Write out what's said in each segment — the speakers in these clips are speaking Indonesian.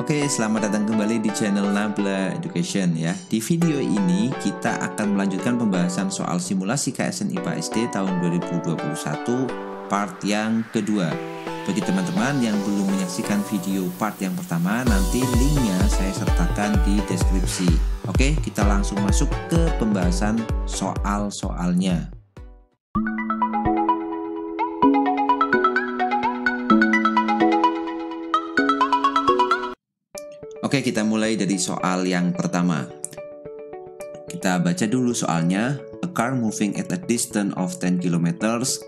Oke, selamat datang kembali di channel Nabla Education ya. Di video ini kita akan melanjutkan pembahasan soal simulasi KSN IPA SD tahun 2021 part yang kedua. Bagi teman-teman yang belum menyaksikan video part yang pertama, nanti linknya saya sertakan di deskripsi. Oke, kita langsung masuk ke pembahasan soal-soalnya. Oke, kita mulai dari soal yang pertama. Kita baca dulu soalnya. A car moving at a distance of 10 km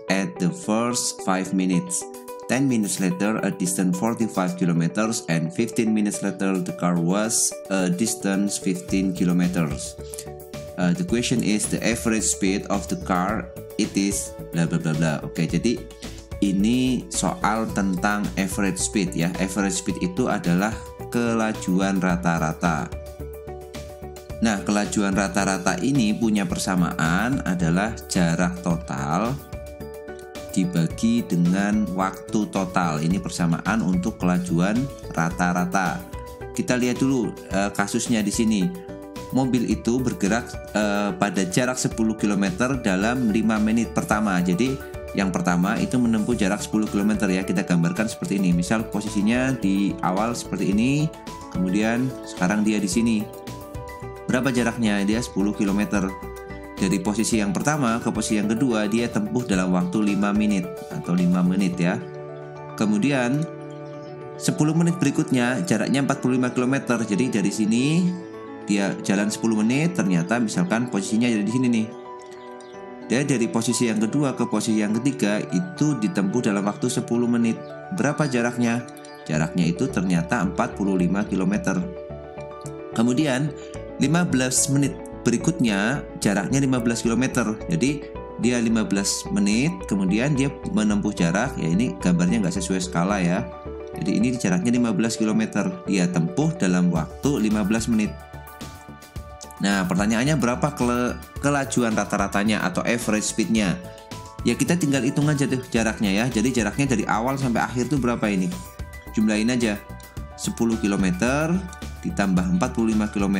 at the first 5 minutes. 10 minutes later, a distance 45 km, and 15 minutes later, the car was a distance 15 km. The question is the average speed of the car. It is bla bla bla bla. Oke, jadi ini soal tentang average speed ya. Average speed itu adalah kelajuan rata-rata. Nah, kelajuan rata-rata ini punya persamaan adalah jarak total dibagi dengan waktu total. Ini persamaan untuk kelajuan rata-rata. Kita lihat dulu kasusnya di sini. Mobil itu bergerak pada jarak 10 km dalam 5 menit pertama. Jadi yang pertama itu menempuh jarak 10 km ya. Kita gambarkan seperti ini. Misal posisinya di awal seperti ini, kemudian sekarang dia di sini. Berapa jaraknya? Dia 10 km. Dari posisi yang pertama ke posisi yang kedua dia tempuh dalam waktu 5 menit atau 5 menit ya. Kemudian 10 menit berikutnya jaraknya 45 km. Jadi dari sini dia jalan 10 menit, ternyata misalkan posisinya ada di sini nih. Dan dari posisi yang kedua ke posisi yang ketiga itu ditempuh dalam waktu 10 menit. Berapa jaraknya? Jaraknya itu ternyata 45 km. Kemudian 15 menit berikutnya jaraknya 15 km. Jadi dia 15 menit, kemudian dia menempuh jarak, ya ini gambarnya nggak sesuai skala ya. Jadi ini jaraknya 15 km. Dia tempuh dalam waktu 15 menit. Nah, pertanyaannya berapa kelajuan rata-ratanya atau average speednya? Ya kita tinggal hitung aja tuh jaraknya ya. Jadi jaraknya dari awal sampai akhir tuh berapa ini? Jumlahin aja. 10 km ditambah 45 km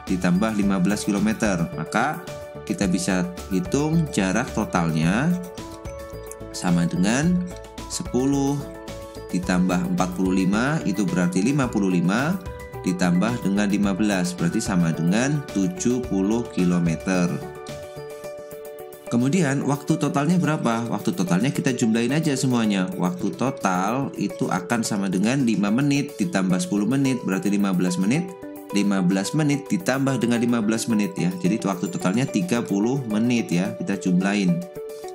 ditambah 15 km. Maka kita bisa hitung jarak totalnya sama dengan 10 ditambah 45 itu berarti 55 ditambah dengan 15 berarti sama dengan 70 km. Kemudian waktu totalnya berapa? Waktu totalnya kita jumlahin aja semuanya. Waktu total itu akan sama dengan 5 menit ditambah 10 menit berarti 15 menit. 15 menit ditambah dengan 15 menit ya. Jadi waktu totalnya 30 menit ya. Kita jumlahin.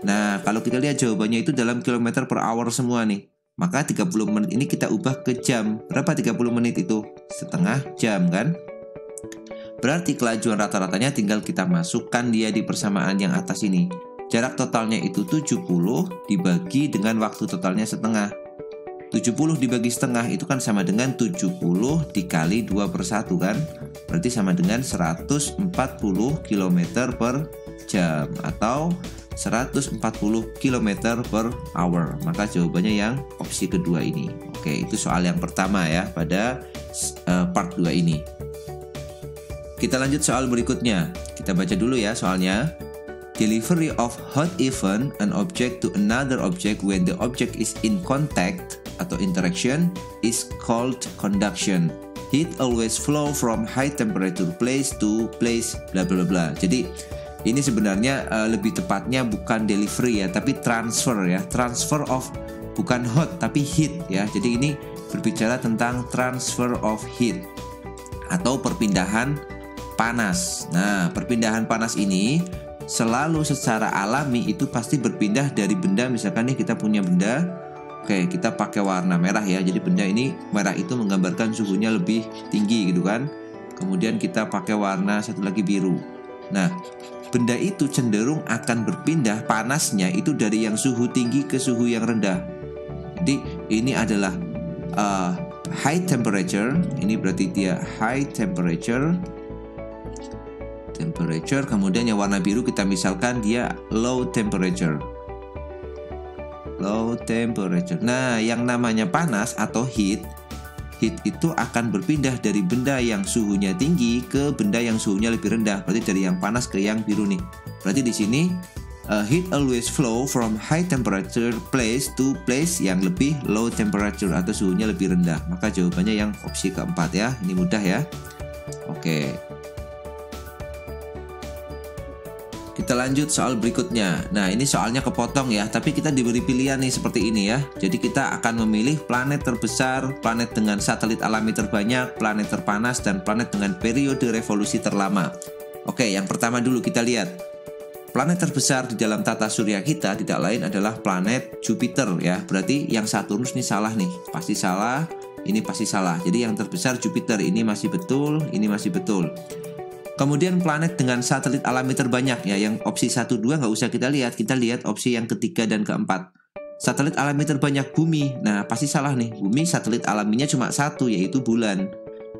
Nah, kalau kita lihat jawabannya itu dalam kilometer per hour semua nih. Maka 30 menit ini kita ubah ke jam. Berapa 30 menit itu? Setengah jam kan? Berarti kelajuan rata-ratanya tinggal kita masukkan dia di persamaan yang atas ini. Jarak totalnya itu 70 dibagi dengan waktu totalnya setengah. 70 dibagi setengah itu kan sama dengan 70 dikali 2/1 kan? Berarti sama dengan 140 km per jam atau 140 km per hour. Maka jawabannya yang opsi kedua ini. Oke, itu soal yang pertama ya pada part 2 ini. Kita lanjut soal berikutnya. Kita baca dulu ya soalnya. Delivery of hot event an object to another object when the object is in contact atau interaction is called conduction. Heat always flow from high temperature place to place bla bla bla. Jadi ini sebenarnya lebih tepatnya bukan delivery ya, tapi transfer ya. Transfer of bukan hot tapi heat ya. Jadi ini berbicara tentang transfer of heat atau perpindahan panas. Nah, perpindahan panas ini selalu secara alami itu pasti berpindah dari benda. Misalkan nih kita punya benda. Oke, kita pakai warna merah ya. Jadi benda ini merah itu menggambarkan suhunya lebih tinggi gitu kan. Kemudian kita pakai warna satu lagi biru. Nah, benda itu cenderung akan berpindah panasnya itu dari yang suhu tinggi ke suhu yang rendah. Jadi ini adalah high temperature. Ini berarti dia high temperature. Kemudian yang warna biru kita misalkan dia low temperature. Low temperature. Nah, yang namanya panas atau heat heat itu akan berpindah dari benda yang suhunya tinggi ke benda yang suhunya lebih rendah. Berarti dari yang panas ke yang biru nih. Berarti di sini heat always flow from high temperature place to place yang lebih low temperature atau suhunya lebih rendah. Maka jawabannya yang opsi keempat ya. Ini mudah ya. Oke. Kita lanjut soal berikutnya. Nah, ini soalnya kepotong ya, tapi kita diberi pilihan nih seperti ini ya. Jadi kita akan memilih planet terbesar, planet dengan satelit alami terbanyak, planet terpanas, dan planet dengan periode revolusi terlama. Oke, yang pertama dulu kita lihat. Planet terbesar di dalam tata surya kita tidak lain adalah planet Jupiter ya. Berarti yang Saturnus ini salah nih. Pasti salah, ini pasti salah. Jadi yang terbesar Jupiter, ini masih betul, ini masih betul. Kemudian planet dengan satelit alami terbanyak ya, yang opsi 1, 2 nggak usah kita lihat opsi yang ketiga dan keempat. Satelit alami terbanyak Bumi, nah pasti salah nih, Bumi satelit alaminya cuma satu yaitu bulan.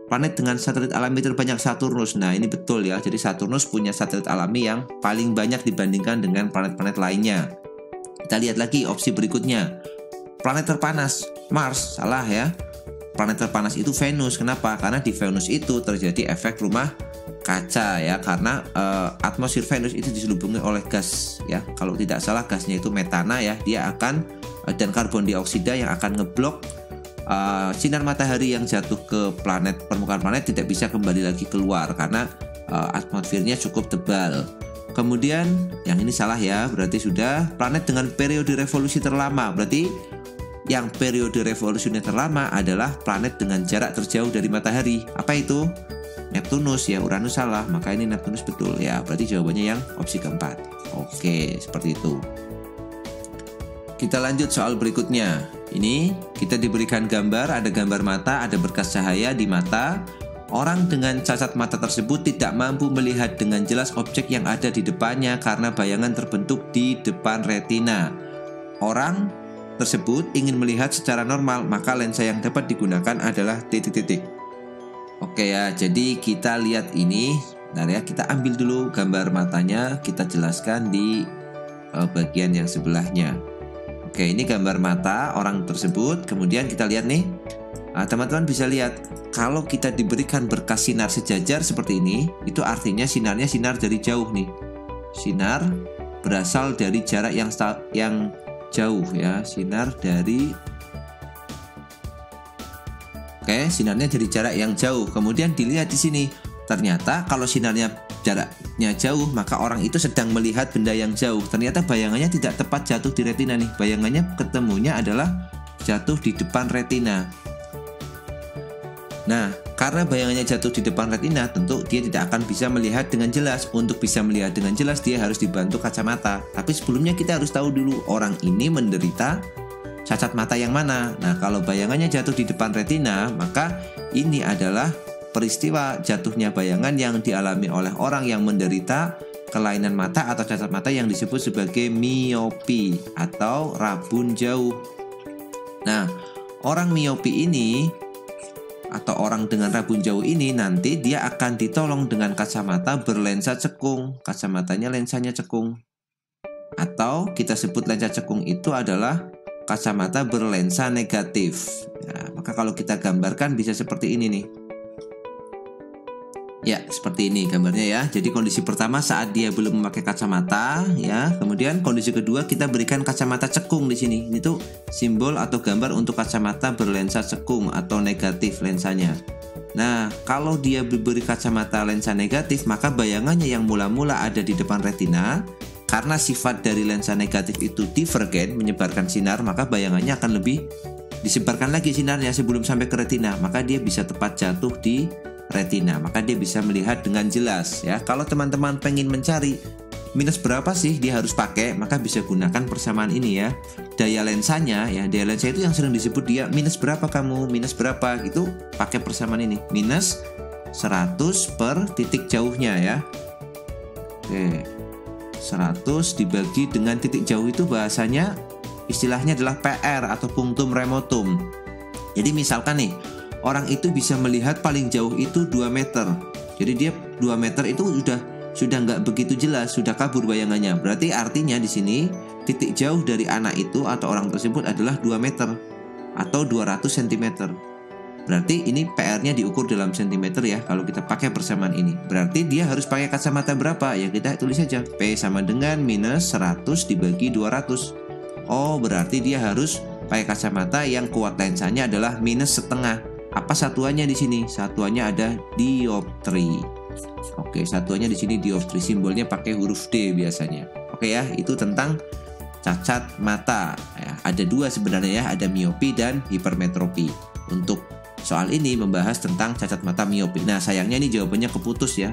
Planet dengan satelit alami terbanyak Saturnus, nah ini betul ya, jadi Saturnus punya satelit alami yang paling banyak dibandingkan dengan planet-planet lainnya. Kita lihat lagi opsi berikutnya, planet terpanas Mars, salah ya. Planet terpanas itu Venus, kenapa? Karena di Venus itu terjadi efek rumah kaca ya, karena atmosfer Venus itu diselubungi oleh gas ya. Kalau tidak salah gasnya itu metana ya, dia akan dan karbon dioksida yang akan ngeblok sinar matahari yang jatuh ke permukaan planet tidak bisa kembali lagi keluar karena atmosfernya cukup tebal. Kemudian yang ini salah ya, berarti sudah planet dengan periode revolusi terlama. Berarti yang periode revolusinya terlama adalah planet dengan jarak terjauh dari matahari. Apa itu? Neptunus ya, Uranus salah, maka ini Neptunus betul ya. Berarti jawabannya yang opsi keempat. Oke, seperti itu. Kita lanjut soal berikutnya. Ini kita diberikan gambar, ada gambar mata, ada berkas cahaya di mata. Orang dengan cacat mata tersebut tidak mampu melihat dengan jelas objek yang ada di depannya karena bayangan terbentuk di depan retina. Orang tersebut ingin melihat secara normal, maka lensa yang dapat digunakan adalah titik-titik. Oke ya, jadi kita lihat ini. Bentar ya, kita ambil dulu gambar matanya, kita jelaskan di bagian yang sebelahnya. Oke, ini gambar mata orang tersebut. Kemudian kita lihat nih, teman-teman bisa lihat kalau kita diberikan berkas sinar sejajar seperti ini, itu artinya sinarnya sinar dari jauh nih. Sinar berasal dari jarak yang jauh ya, sinar dari sinarnya dari jarak yang jauh. Kemudian dilihat di sini, ternyata kalau sinarnya jaraknya jauh, maka orang itu sedang melihat benda yang jauh. Ternyata bayangannya tidak tepat jatuh di retina nih. Bayangannya ketemunya adalah jatuh di depan retina. Nah, karena bayangannya jatuh di depan retina, tentu dia tidak akan bisa melihat dengan jelas. Untuk bisa melihat dengan jelas, dia harus dibantu kacamata. Tapi sebelumnya kita harus tahu dulu orang ini menderita cacat mata yang mana. Nah, kalau bayangannya jatuh di depan retina, maka ini adalah peristiwa jatuhnya bayangan yang dialami oleh orang yang menderita kelainan mata atau cacat mata yang disebut sebagai miopi atau rabun jauh. Nah, orang miopi ini atau orang dengan rabun jauh ini nanti dia akan ditolong dengan kacamata berlensa cekung. Kacamatanya lensanya cekung. Atau kita sebut lensa cekung itu adalah kacamata berlensa negatif. Nah, maka kalau kita gambarkan bisa seperti ini nih. Ya, seperti ini gambarnya ya. Jadi kondisi pertama saat dia belum memakai kacamata ya. Kemudian kondisi kedua kita berikan kacamata cekung di sini. Itu simbol atau gambar untuk kacamata berlensa cekung atau negatif lensanya. Nah, kalau dia diberi kacamata lensa negatif, maka bayangannya yang mula-mula ada di depan retina. Karena sifat dari lensa negatif itu divergen, menyebarkan sinar, maka bayangannya akan lebih disebarkan lagi sinarnya sebelum sampai ke retina. Maka dia bisa tepat jatuh di retina, maka dia bisa melihat dengan jelas ya. Kalau teman-teman pengen mencari minus berapa sih dia harus pakai, maka bisa gunakan persamaan ini ya. Daya lensanya ya, daya lensa itu yang sering disebut dia minus berapa kamu, minus berapa gitu, pakai persamaan ini. Minus 100 per titik jauhnya ya. Oke. 100 dibagi dengan titik jauh itu bahasanya istilahnya adalah PR atau punctum remotum. Jadi misalkan nih, orang itu bisa melihat paling jauh itu 2 meter. Jadi dia 2 meter itu sudah nggak begitu jelas, sudah kabur bayangannya. Berarti artinya di sini titik jauh dari anak itu atau orang tersebut adalah 2 meter atau 200 cm. Berarti ini PR-nya diukur dalam sentimeter ya. Kalau kita pakai persamaan ini, berarti dia harus pakai kacamata berapa? Ya kita tulis saja P sama dengan minus 100 dibagi 200. Oh, berarti dia harus pakai kacamata yang kuat lensanya adalah minus setengah. Apa satuannya di sini? Satuannya ada dioptri. Oke, satuannya di sini dioptri, simbolnya pakai huruf D biasanya. Oke ya, itu tentang cacat mata. Ya, ada dua sebenarnya ya, ada miopi dan hipermetropi. Untuk soal ini membahas tentang cacat mata miopi. Nah, sayangnya ini jawabannya keputus ya,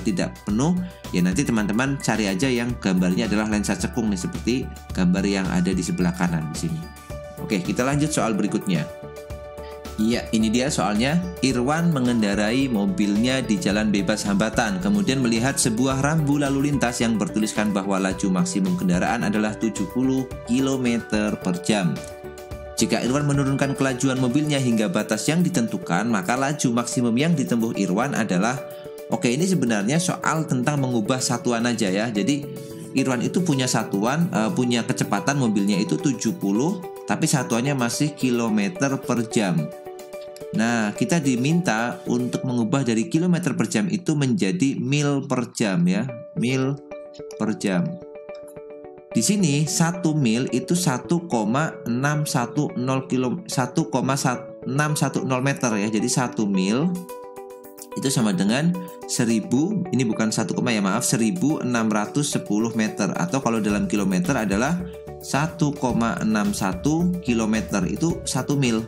tidak penuh. Ya nanti teman-teman cari aja yang gambarnya adalah lensa cekung nih, seperti gambar yang ada di sebelah kanan di sini. Oke, kita lanjut soal berikutnya. Iya, ini dia soalnya. Irwan mengendarai mobilnya di jalan bebas hambatan, kemudian melihat sebuah rambu lalu lintas yang bertuliskan bahwa laju maksimum kendaraan adalah 70 km per jam. Jika Irwan menurunkan kelajuan mobilnya hingga batas yang ditentukan, maka laju maksimum yang ditempuh Irwan adalah... Oke, ini sebenarnya soal tentang mengubah satuan aja ya. Jadi Irwan itu punya satuan, punya kecepatan mobilnya itu 70, tapi satuannya masih kilometer per jam. Nah, kita diminta untuk mengubah dari kilometer per jam itu menjadi mil per jam ya, mil per jam. Di sini 1 mil itu 1,610 meter ya. Jadi 1 mil itu sama dengan 1000, ini bukan 1, ya maaf, 1610 meter, atau kalau dalam kilometer adalah 1,61 kilometer, itu 1 mil.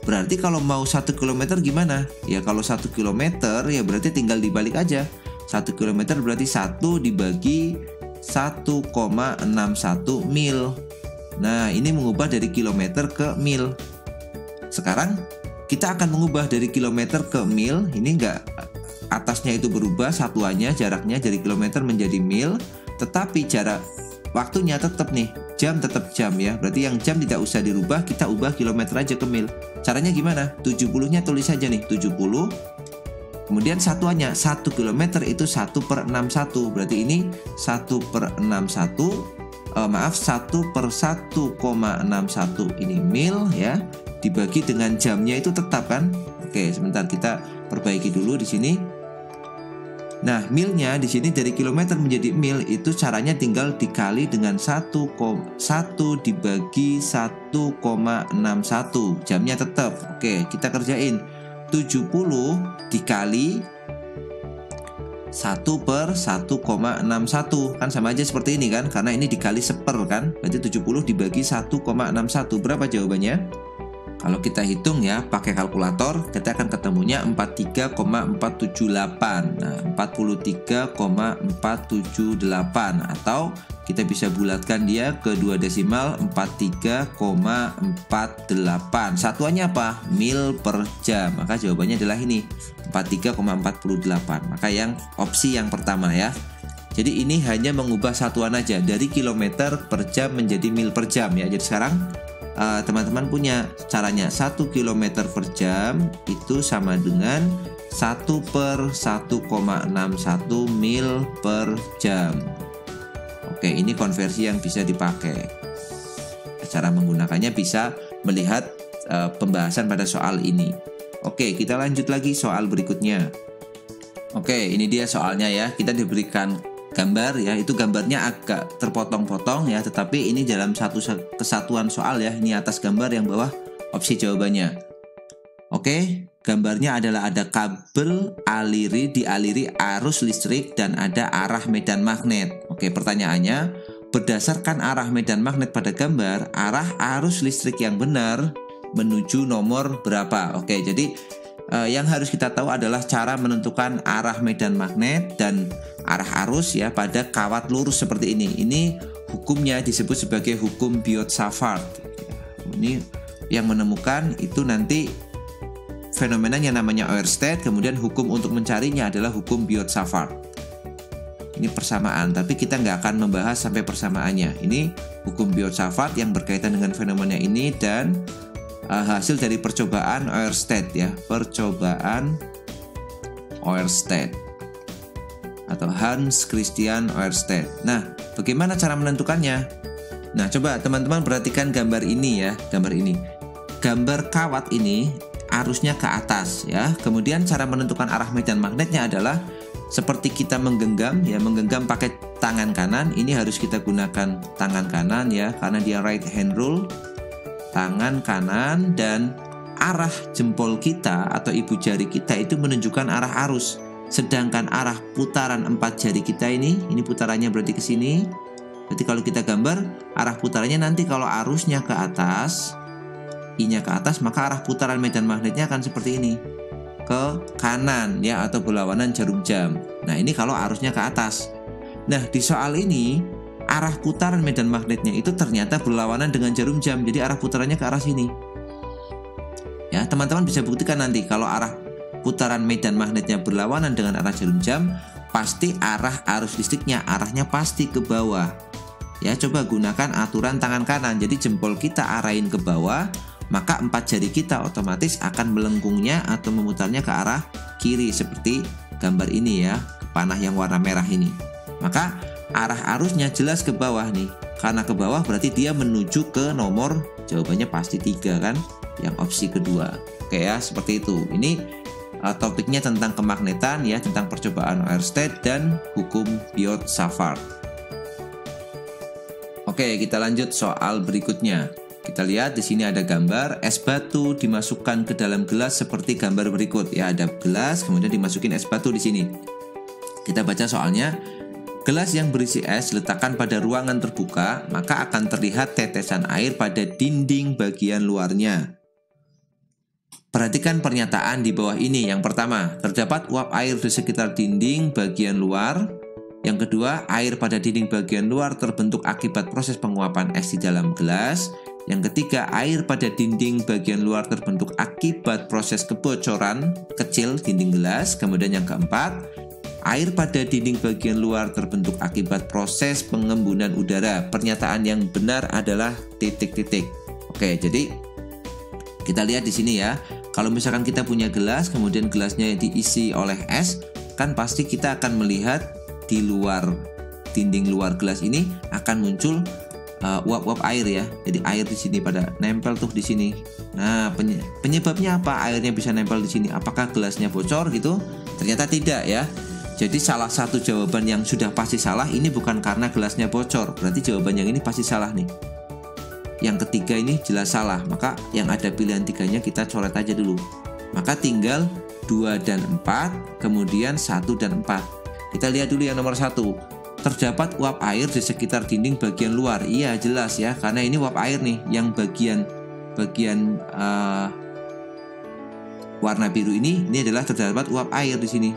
Berarti kalau mau 1 kilometer gimana? Ya kalau 1 kilometer ya berarti tinggal dibalik aja. 1 kilometer berarti 1 dibagi 1,61 mil. Nah, ini mengubah dari kilometer ke mil. Sekarang kita akan mengubah dari kilometer ke mil. Ini enggak, atasnya itu berubah satuannya, jaraknya dari kilometer menjadi mil, tetapi jarak waktunya tetap nih, jam tetap jam ya. Berarti yang jam tidak usah dirubah, kita ubah kilometer aja ke mil. Caranya gimana? 70-nya tulis aja nih, 70. Kemudian satuannya 1 km itu 1/61. Berarti ini 1/61, 1/1,61 ini mil ya. Dibagi dengan jamnya itu tetap kan? Oke, sebentar kita perbaiki dulu di sini. Nah, milnya di sini dari kilometer menjadi mil itu caranya tinggal dikali dengan 1 dibagi 1,61. Jamnya tetap. Oke, kita kerjain. 70 dikali 1/1,61 kan sama aja seperti ini kan, karena ini dikali 1/, kan, berarti 70 dibagi 1,61. Berapa jawabannya? Kalau kita hitung ya pakai kalkulator, kita akan ketemunya 43,478. Nah, 43,478, atau kita bisa bulatkan dia ke 2 desimal, 43,48. Satuannya apa? Mil per jam. Maka jawabannya adalah ini, 43,48. Maka yang opsi yang pertama ya. Jadi ini hanya mengubah satuan aja dari kilometer per jam menjadi mil per jam ya. Jadi sekarang teman-teman punya caranya. 1 km per jam itu sama dengan 1/1,61 mil per jam. Oke, ini konversi yang bisa dipakai. Cara menggunakannya bisa melihat pembahasan pada soal ini. Oke, kita lanjut lagi soal berikutnya. Oke, ini dia soalnya ya. Kita diberikan gambar ya, itu gambarnya agak terpotong-potong ya, tetapi ini dalam satu kesatuan soal ya. Ini atas gambar, yang bawah opsi jawabannya. Oke, gambarnya adalah ada kabel dialiri arus listrik dan ada arah medan magnet. Oke, pertanyaannya, berdasarkan arah medan magnet pada gambar, arah arus listrik yang benar menuju nomor berapa? Oke, jadi yang harus kita tahu adalah cara menentukan arah medan magnet dan arah arus ya pada kawat lurus seperti ini. Ini hukumnya disebut sebagai hukum Biot-Savart. Ini yang menemukan itu nanti fenomenanya namanya Oersted, kemudian hukum untuk mencarinya adalah hukum Biot-Savart. Ini persamaan, tapi kita nggak akan membahas sampai persamaannya. Ini hukum Biot-Savart yang berkaitan dengan fenomena ini dan hasil dari percobaan Oersted ya, percobaan Oersted atau Hans Christian Oersted. Nah, bagaimana cara menentukannya? Nah, coba teman-teman perhatikan gambar ini ya, gambar ini. gambar kawat ini arusnya ke atas ya. Kemudian cara menentukan arah medan magnetnya adalah seperti kita menggenggam ya, menggenggam pakai tangan kanan. Ini harus kita gunakan tangan kanan ya, karena dia right hand rule. Tangan kanan, dan arah jempol kita atau ibu jari kita itu menunjukkan arah arus. Sedangkan arah putaran 4 jari kita ini putarannya berarti ke sini. Berarti kalau kita gambar arah putarannya nanti kalau arusnya ke atas, I-nya ke atas, maka arah putaran medan magnetnya akan seperti ini, ke kanan ya, atau berlawanan jarum jam. Nah, ini kalau arusnya ke atas. Nah, di soal ini arah putaran medan magnetnya itu ternyata berlawanan dengan jarum jam. Jadi arah putarannya ke arah sini. Ya, teman-teman bisa buktikan nanti kalau arah putaran medan magnetnya berlawanan dengan arah jarum jam, pasti arah arus listriknya arahnya pasti ke bawah. Ya, coba gunakan aturan tangan kanan. Jadi jempol kita arahin ke bawah, maka 4 jari kita otomatis akan melengkungnya atau memutarnya ke arah kiri seperti gambar ini ya, panah yang warna merah ini. Maka arah arusnya jelas ke bawah nih. Karena ke bawah berarti dia menuju ke nomor, jawabannya pasti 3 kan, yang opsi kedua. Oke ya, seperti itu. Ini topiknya tentang kemagnetan ya, tentang percobaan Oersted dan hukum Biot-Savart. Oke, kita lanjut soal berikutnya. Kita lihat di sini ada gambar es batu dimasukkan ke dalam gelas seperti gambar berikut ya, ada gelas kemudian dimasukin es batu di sini. Kita baca soalnya. Gelas yang berisi es letakkan pada ruangan terbuka, maka akan terlihat tetesan air pada dinding bagian luarnya. Perhatikan pernyataan di bawah ini. Yang pertama, terdapat uap air di sekitar dinding bagian luar. Yang kedua, air pada dinding bagian luar terbentuk akibat proses penguapan es di dalam gelas. Yang ketiga, air pada dinding bagian luar terbentuk akibat proses kebocoran kecil dinding gelas. Kemudian yang keempat, air pada dinding bagian luar terbentuk akibat proses pengembunan udara. Pernyataan yang benar adalah titik-titik. Oke, jadi kita lihat di sini ya. Kalau misalkan kita punya gelas, kemudian gelasnya diisi oleh es, kan pasti kita akan melihat di luar dinding luar gelas ini akan muncul uap-uap air ya. Jadi air di sini pada nempel tuh di sini. Nah, penyebabnya apa airnya bisa nempel di sini? Apakah gelasnya bocor gitu? Ternyata tidak ya. Jadi salah satu jawaban yang sudah pasti salah ini bukan karena gelasnya bocor. Berarti jawaban yang ini pasti salah nih. Yang ketiga ini jelas salah. Maka yang ada pilihan 3-nya kita coret aja dulu. Maka tinggal 2 dan 4, kemudian 1 dan 4. Kita lihat dulu yang nomor 1. Terdapat uap air di sekitar dinding bagian luar. Iya jelas ya, karena ini uap air nih. Yang bagian warna biru ini adalah terdapat uap air di sini.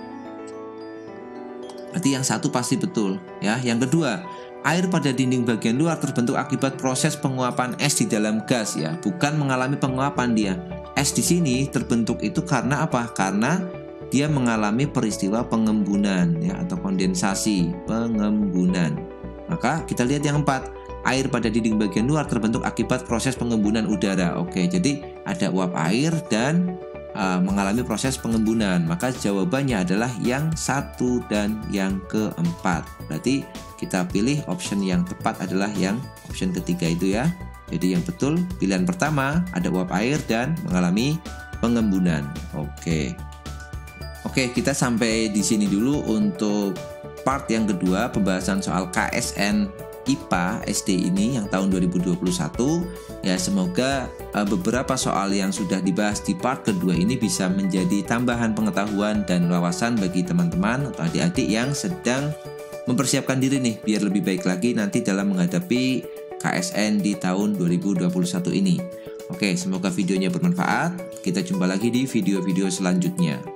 Berarti yang 1 pasti betul ya. Yang kedua, air pada dinding bagian luar terbentuk akibat proses penguapan es di dalam gas ya, bukan mengalami penguapan dia. Es di sini terbentuk itu karena apa? Karena dia mengalami peristiwa pengembunan ya, atau kondensasi pengembunan. Maka kita lihat yang 4, air pada dinding bagian luar terbentuk akibat proses pengembunan udara. Oke, jadi ada uap air dan mengalami proses pengembunan. Maka jawabannya adalah yang 1 dan yang keempat. Berarti kita pilih option yang tepat adalah yang option ketiga itu ya. Jadi yang betul pilihan pertama ada uap air dan mengalami pengembunan. Oke, kita sampai di sini dulu untuk part yang kedua pembahasan soal KSN IPA SD ini yang tahun 2021. Ya, semoga beberapa soal yang sudah dibahas di part kedua ini bisa menjadi tambahan pengetahuan dan wawasan bagi teman-teman atau adik-adik yang sedang mempersiapkan diri nih biar lebih baik lagi nanti dalam menghadapi KSN di tahun 2021 ini. Oke, semoga videonya bermanfaat. Kita jumpa lagi di video-video selanjutnya.